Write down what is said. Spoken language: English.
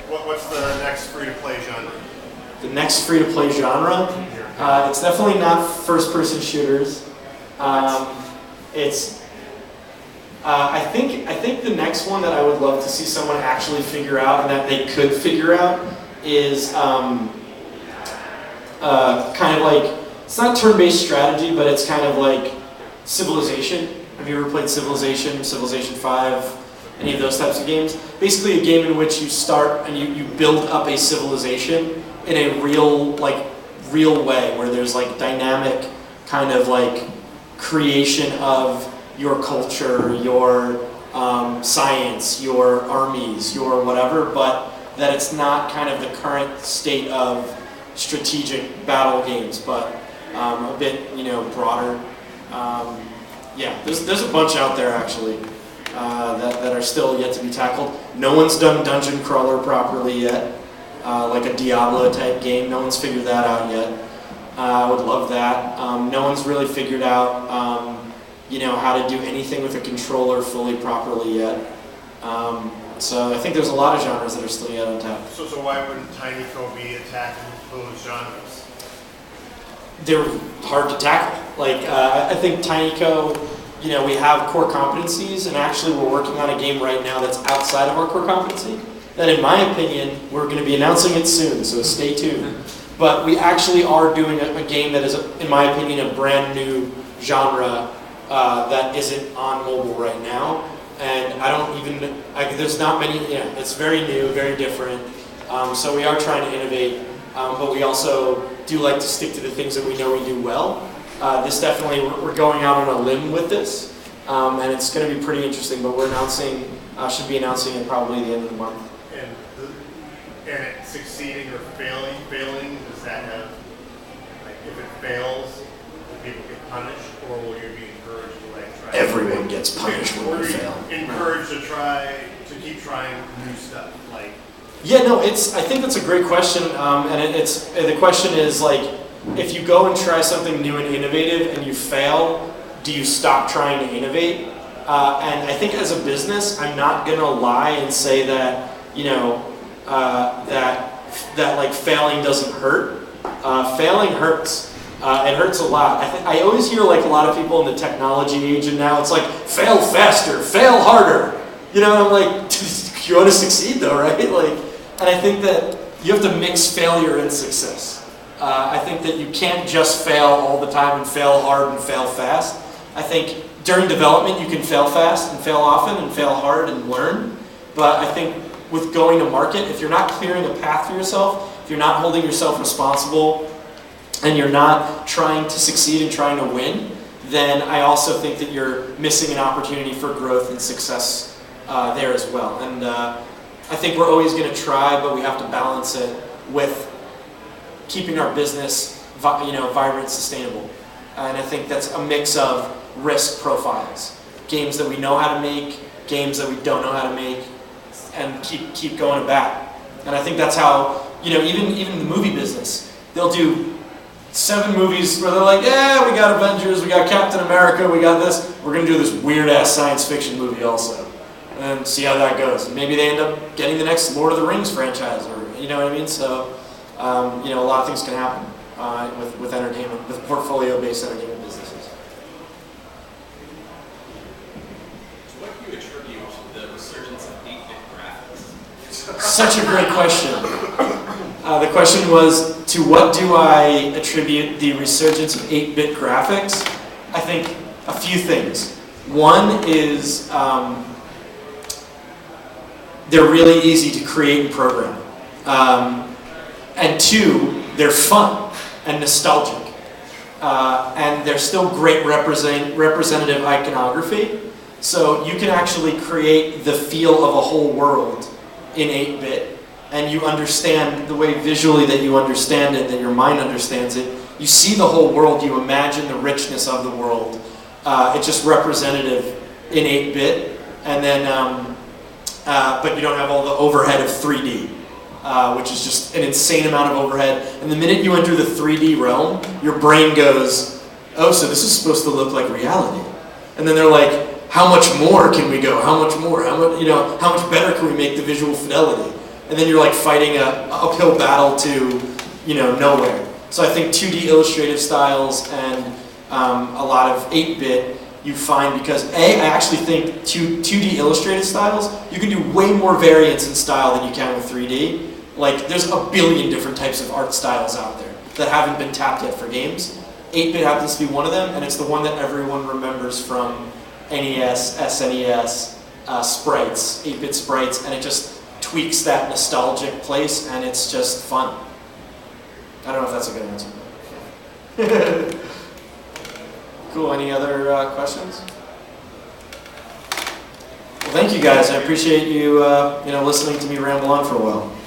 What's the next free-to-play genre? The next free-to-play genre? It's definitely not first-person shooters. I think the next one that I would love to see someone actually figure out, and that they could figure out, is kind of like, it's not turn-based strategy, but it's kind of like Civilization. Have you ever played Civilization, Civilization 5, any of those types of games? Basically a game in which you start and you build up a civilization in a real way, where there's like dynamic kind of like creation of your culture, your science, your armies, your whatever, but that it's not kind of the current state of strategic battle games, but a bit, broader. Yeah, there's a bunch out there actually that are still yet to be tackled. No one's done dungeon crawler properly yet, like a Diablo type game. No one's figured that out yet. I would love that. No one's really figured out, how to do anything with a controller fully properly yet. So I think there's a lot of genres that are still yet untapped. So why wouldn't TinyCo be attacking those genres? They're hard to tackle. I think TinyCo, we have core competencies, and actually we're working on a game right now that's outside of our core competency. That, in my opinion, we're going to be announcing it soon, so stay tuned. But we actually are doing a game that is, in my opinion, a brand new genre that isn't on mobile right now. And there's not many, it's very new, very different. So we are trying to innovate, but we also do like to stick to the things that we know we do well. This definitely, we're going out on a limb with this, and it's going to be pretty interesting, but we're should be announcing it probably the end of the month. And it succeeding or failing, does that have, if it fails, will people get punished, or will you be encouraged to try? Everyone gets punished when they fail. Encouraged to keep trying new stuff, Yeah, no, I think that's a great question, and the question is if you go and try something new and innovative and you fail, do you stop trying to innovate? And I think as a business, I'm not gonna lie and say that that failing doesn't hurt. Failing hurts. It hurts a lot. I always hear a lot of people in the technology age, and now it's fail faster, fail harder. And I'm like, you want to succeed though, right? And I think that you have to mix failure and success. I think that you can't just fail all the time and fail hard and fail fast. I think during development you can fail fast and fail often and fail hard and learn. But I think with going to market, if you're not clearing a path for yourself, if you're not holding yourself responsible, and you're not trying to succeed and trying to win, then I also think that you're missing an opportunity for growth and success there as well. And I think we're always going to try, but we have to balance it with keeping our business vibrant, sustainable. And I think that's a mix of risk profiles. Games that we know how to make, games that we don't know how to make, and keep going to bat. And I think that's how, even in the movie business, they'll do 7 movies where they're like, yeah, we got Avengers, we got Captain America, we got this. We're going to do this weird-ass science fiction movie also. And see how that goes. And maybe they end up getting the next Lord of the Rings franchise, or you know what I mean? So, a lot of things can happen with entertainment, with portfolio-based entertainment businesses. To what do you attribute the resurgence of 8-bit graphics? Such a great question. The question was, to what do I attribute the resurgence of 8-bit graphics? I think a few things. One is they're really easy to create and program. And 2, they're fun and nostalgic. And they're still great representative iconography. So you can actually create the feel of a whole world in 8-bit. And you understand the way visually that you understand it, that your mind understands it. You see the whole world, you imagine the richness of the world. It's just representative in 8-bit. And then, but you don't have all the overhead of 3D, which is just an insane amount of overhead. And the minute you enter the 3D realm, your brain goes, oh, so this is supposed to look like reality. And then they're like, how much more can we go? How much more? How much better can we make the visual fidelity? and then you're like fighting a uphill battle to, nowhere. So I think 2D illustrative styles and a lot of 8-bit you find because I actually think 2D illustrative styles, you can do way more variance in style than you can with 3D. Like there's a billion different types of art styles out there that haven't been tapped yet for games. 8-bit happens to be one of them, and it's the one that everyone remembers from NES, SNES, sprites, 8-bit sprites, and it just tweaks that nostalgic place, and it's just fun. I don't know if that's a good answer. Cool, any other questions? Well, thank you guys. I appreciate you, listening to me ramble on for a while.